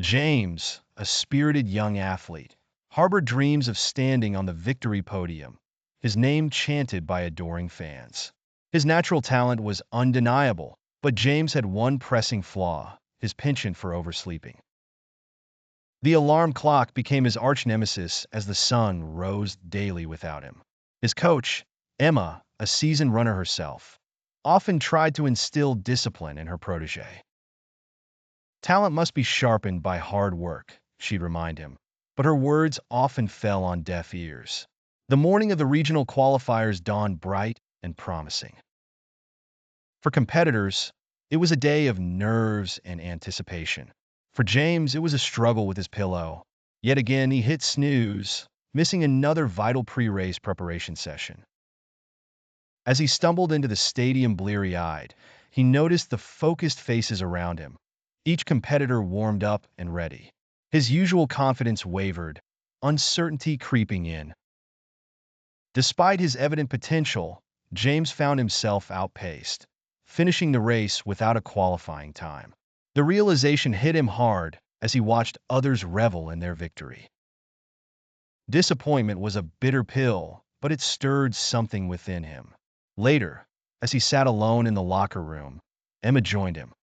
James, a spirited young athlete, harbored dreams of standing on the victory podium, his name chanted by adoring fans. His natural talent was undeniable, but James had one pressing flaw: his penchant for oversleeping. The alarm clock became his arch-nemesis as the sun rose daily without him. His coach, Emma, a seasoned runner herself, often tried to instill discipline in her protege. Talent must be sharpened by hard work, she'd remind him, but her words often fell on deaf ears. The morning of the regional qualifiers dawned bright and promising. For competitors, it was a day of nerves and anticipation. For James, it was a struggle with his pillow. Yet again, he hit snooze, missing another vital pre-race preparation session. As he stumbled into the stadium bleary-eyed, he noticed the focused faces around him, each competitor warmed up and ready. His usual confidence wavered, uncertainty creeping in. Despite his evident potential, James found himself outpaced, finishing the race without a qualifying time. The realization hit him hard as he watched others revel in their victory. Disappointment was a bitter pill, but it stirred something within him. Later, as he sat alone in the locker room, Emma joined him.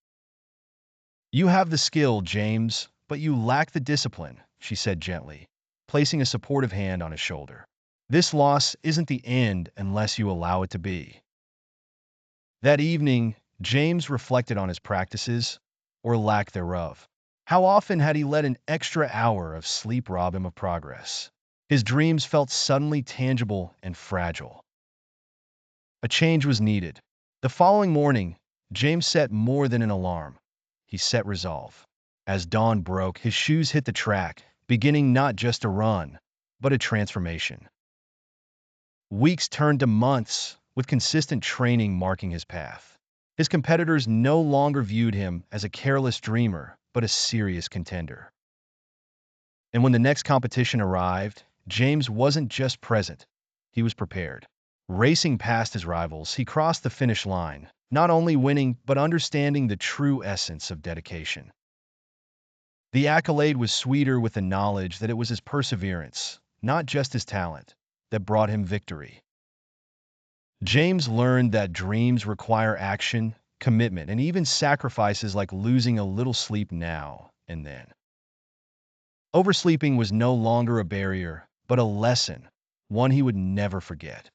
"You have the skill, James, but you lack the discipline," she said gently, placing a supportive hand on his shoulder. "This loss isn't the end unless you allow it to be." That evening, James reflected on his practices, or lack thereof. How often had he let an extra hour of sleep rob him of progress? His dreams felt suddenly tangible and fragile. A change was needed. The following morning, James set more than an alarm. He set resolve. As dawn broke, his shoes hit the track, beginning not just a run, but a transformation. Weeks turned to months, with consistent training marking his path. His competitors no longer viewed him as a careless dreamer, but a serious contender. And when the next competition arrived, James wasn't just present, he was prepared. Racing past his rivals, he crossed the finish line, not only winning, but understanding the true essence of dedication. The accolade was sweeter with the knowledge that it was his perseverance, not just his talent, that brought him victory. James learned that dreams require action, commitment, and even sacrifices like losing a little sleep now and then. Oversleeping was no longer a barrier, but a lesson, one he would never forget.